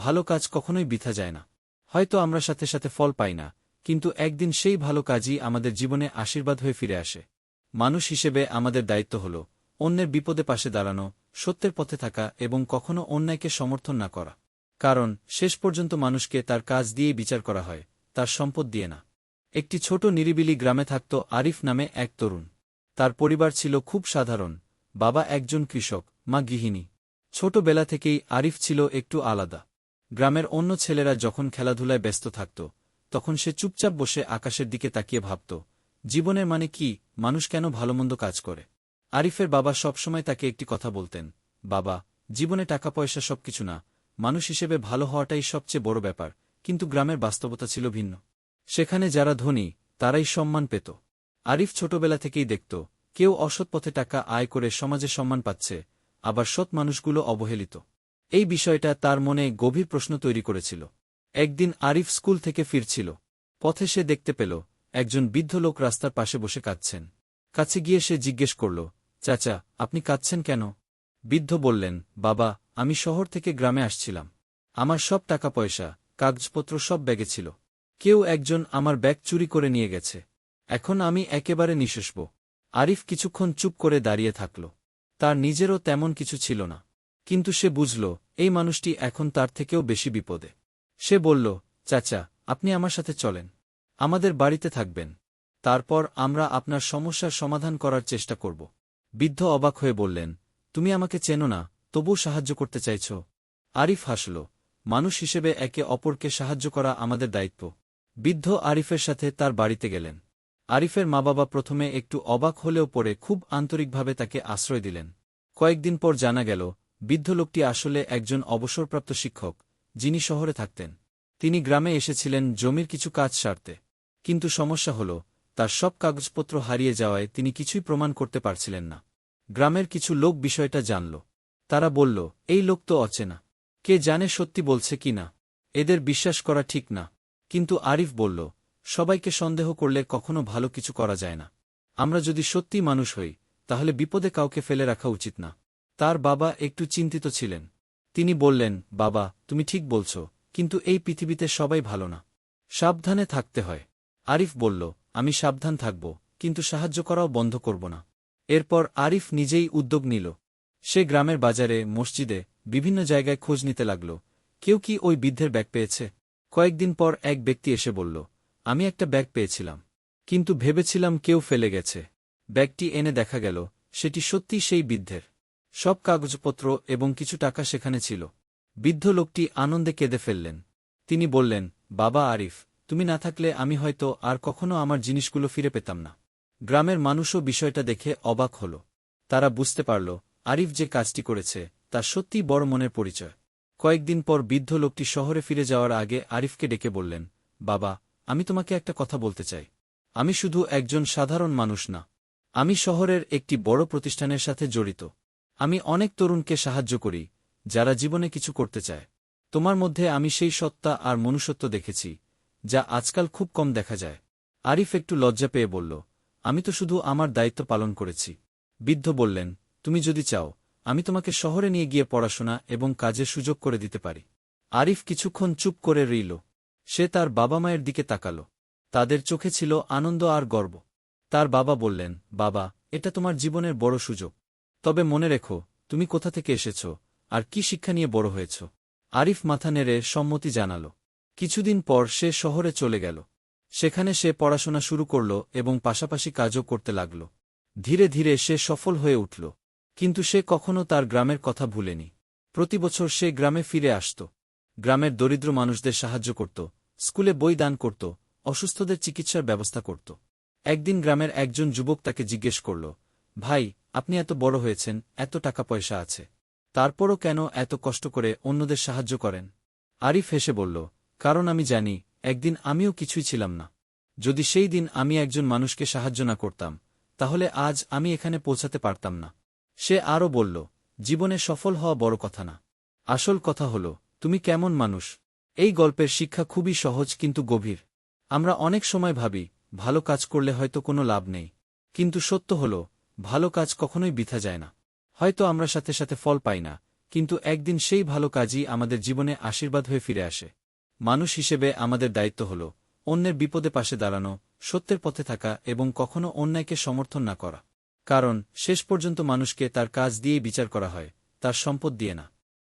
ভালো কাজ কখনোই বৃথা যায় না। হয়তো আমরা সাথে সাথে ফল পাই না, কিন্তু একদিন সেই ভালো কাজই আমাদের জীবনে আশীর্বাদ হয়ে ফিরে আসে। মানুষ হিসেবে আমাদের দায়িত্ব হল অন্যের বিপদে পাশে দাঁড়ানো, সত্যের পথে থাকা এবং কখনো অন্যায়কে সমর্থন না করা। কারণ শেষ পর্যন্ত মানুষকে তার কাজ দিয়েই বিচার করা হয়, তার সম্পদ দিয়ে না। একটি ছোট নিরিবিলি গ্রামে থাকত আরিফ নামে এক তরুণ। তার পরিবার ছিল খুব সাধারণ। বাবা একজন কৃষক, মা গৃহিণী। ছোটবেলা থেকেই আরিফ ছিল একটু আলাদা। গ্রামের অন্য ছেলেরা যখন খেলাধুলায় ব্যস্ত থাকত, তখন সে চুপচাপ বসে আকাশের দিকে তাকিয়ে ভাবত, জীবনের মানে কি, মানুষ কেন ভালোমন্দ কাজ করে। আরিফের বাবা সবসময় তাকে একটি কথা বলতেন, বাবা, জীবনে টাকা পয়সা সবকিছু না, মানুষ হিসেবে ভালো হওয়াটাই সবচেয়ে বড় ব্যাপার। কিন্তু গ্রামের বাস্তবতা ছিল ভিন্ন। সেখানে যারা ধনী, তারাই সম্মান পেত। আরিফ ছোটবেলা থেকেই দেখত, কেউ অসৎ পথে টাকা আয় করে সমাজে সম্মান পাচ্ছে, আবার সৎ মানুষগুলো অবহেলিত। এই বিষয়টা তার মনে গভীর প্রশ্ন তৈরি করেছিল। একদিন আরিফ স্কুল থেকে ফিরছিল। পথে সে দেখতে পেল একজন বৃদ্ধ লোক রাস্তার পাশে বসে কাঁদছেন। কাছে গিয়ে সে জিজ্ঞেস করল, চাচা, আপনি কাঁদছেন কেন? বৃদ্ধ বললেন, বাবা, আমি শহর থেকে গ্রামে আসছিলাম। আমার সব টাকা পয়সা, কাগজপত্র সব ব্যাগে ছিল। কেউ একজন আমার ব্যাগ চুরি করে নিয়ে গেছে। এখন আমি একেবারে নিঃশেষ। আরিফ কিছুক্ষণ চুপ করে দাঁড়িয়ে থাকল। তার নিজেরও তেমন কিছু ছিল না, কিন্তু সে বুঝল এই মানুষটি এখন তার থেকেও বেশি বিপদে। সে বলল, চাচা, আপনি আমার সাথে চলেন, আমাদের বাড়িতে থাকবেন। তারপর আমরা আপনার সমস্যার সমাধান করার চেষ্টা করব। বৃদ্ধ অবাক হয়ে বললেন, তুমি আমাকে চেনো না, তবু সাহায্য করতে চাইছ? আরিফ হাসল, মানুষ হিসেবে একে অপরকে সাহায্য করা আমাদের দায়িত্ব। বৃদ্ধ আরিফের সাথে তার বাড়িতে গেলেন। আরিফের মা বাবা প্রথমে একটু অবাক হলেও পরে খুব আন্তরিকভাবে তাকে আশ্রয় দিলেন। কয়েকদিন পর জানা গেল, বৃদ্ধ লোকটি আসলে একজন অবসরপ্রাপ্ত শিক্ষক, যিনি শহরে থাকতেন। তিনি গ্রামে এসেছিলেন জমির কিছু কাজ সারতে। কিন্তু সমস্যা হল, তার সব কাগজপত্র হারিয়ে যাওয়ায় তিনি কিছুই প্রমাণ করতে পারছিলেন না। গ্রামের কিছু লোক বিষয়টা জানল। তারা বলল, এই লোক তো অচেনা, কে জানে সত্যি বলছে কি না, এদের বিশ্বাস করা ঠিক না। কিন্তু আরিফ বলল, সবাইকে সন্দেহ করলে কখনো ভালো কিছু করা যায় না। আমরা যদি সত্যিই মানুষ হই, তাহলে বিপদে কাউকে ফেলে রাখা উচিত না। তার বাবা একটু চিন্তিত ছিলেন। তিনি বললেন, বাবা, তুমি ঠিক বলছ, কিন্তু এই পৃথিবীতে সবাই ভালো না। সাবধানে থাকতে হয়। আরিফ বলল, আমি সাবধান থাকব, কিন্তু সাহায্য করাও বন্ধ করব না। এরপর আরিফ নিজেই উদ্যোগ নিল। সে গ্রামের বাজারে, মসজিদে, বিভিন্ন জায়গায় খোঁজ নিতে লাগল, কেউ কি ওই বৃদ্ধের ব্যাগ পেয়েছে। কয়েকদিন পর এক ব্যক্তি এসে বলল, আমি একটা ব্যাগ পেয়েছিলাম, কিন্তু ভেবেছিলাম কেউ ফেলে গেছে। ব্যাগটি এনে দেখা গেল, সেটি সত্যিই সেই বৃদ্ধের। সব কাগজপত্র এবং কিছু টাকা সেখানে ছিল। বৃদ্ধ লোকটি আনন্দে কেঁদে ফেললেন। তিনি বললেন, বাবা আরিফ, তুমি না থাকলে আমি হয়তো আর কখনো আমার জিনিসগুলো ফিরে পেতাম না। গ্রামের মানুষও বিষয়টা দেখে অবাক হল। তারা বুঝতে পারল, আরিফ যে কাজটি করেছে তা সত্যিই বড় মনের পরিচয়। কয়েকদিন পর বৃদ্ধ লোকটি শহরে ফিরে যাওয়ার আগে আরিফকে ডেকে বললেন, বাবা, আমি তোমাকে একটা কথা বলতে চাই। আমি শুধু একজন সাধারণ মানুষ না, আমি শহরের একটি বড় প্রতিষ্ঠানের সাথে জড়িত। আমি অনেক তরুণকে সাহায্য করি, যারা জীবনে কিছু করতে চায়। তোমার মধ্যে আমি সেই সত্তা আর মনুষ্যত্ব দেখেছি, যা আজকাল খুব কম দেখা যায়। আরিফ একটু লজ্জা পেয়ে বলল, আমি তো শুধু আমার দায়িত্ব পালন করেছি। বৃদ্ধ বললেন, তুমি যদি চাও, আমি তোমাকে শহরে নিয়ে গিয়ে পড়াশোনা এবং কাজের সুযোগ করে দিতে পারি। আরিফ কিছুক্ষণ চুপ করে রইল। সে তার বাবা মায়ের দিকে তাকাল। তাদের চোখে ছিল আনন্দ আর গর্ব। তার বাবা বললেন, বাবা, এটা তোমার জীবনের বড় সুযোগ। তবে মনে রেখো, তুমি কোথা থেকে এসেছ আর কি শিক্ষা নিয়ে বড় হয়েছ। আরিফ মাথা নেড়ে সম্মতি জানাল। কিছুদিন পর সে শহরে চলে গেল। সেখানে সে পড়াশোনা শুরু করল এবং পাশাপাশি কাজও করতে লাগল। ধীরে ধীরে সে সফল হয়ে উঠল। কিন্তু সে কখনো তার গ্রামের কথা ভুলেনি। প্রতিবছর সে গ্রামে ফিরে আসত। গ্রামের দরিদ্র মানুষদের সাহায্য করত, স্কুলে বই দান করত, অসুস্থদের চিকিৎসার ব্যবস্থা করত। একদিন গ্রামের একজন যুবক তাকে জিজ্ঞেস করল, ভাই, আপনি এত বড় হয়েছেন, এত টাকা পয়সা আছে, তারপরও কেন এত কষ্ট করে অন্যদের সাহায্য করেন? আরিফ হেসে বলল, কারণ আমি জানি, একদিন আমিও কিছুই ছিলাম না। যদি সেই দিন আমি একজন মানুষকে সাহায্য না করতাম, তাহলে আজ আমি এখানে পৌঁছাতে পারতাম না। সে আরও বলল, জীবনে সফল হওয়া বড় কথা না, আসল কথা হল তুমি কেমন মানুষ। এই গল্পের শিক্ষা খুবই সহজ কিন্তু গভীর। আমরা অনেক সময় ভাবি, ভালো কাজ করলে হয়তো কোনো লাভ নেই। কিন্তু সত্য হল, ভালো কাজ কখনোই বৃথা যায় না। হয়তো আমরা সাথে সাথে ফল পাই না, কিন্তু একদিন সেই ভালো কাজই আমাদের জীবনে আশীর্বাদ হয়ে ফিরে আসে। মানুষ হিসেবে আমাদের দায়িত্ব হল অন্যের বিপদে পাশে দাঁড়ানো, সত্যের পথে থাকা এবং কখনো অন্যায়কে সমর্থন না করা। কারণ শেষ পর্যন্ত মানুষকে তার কাজ দিয়েই বিচার করা হয়, তার সম্পদ দিয়ে না।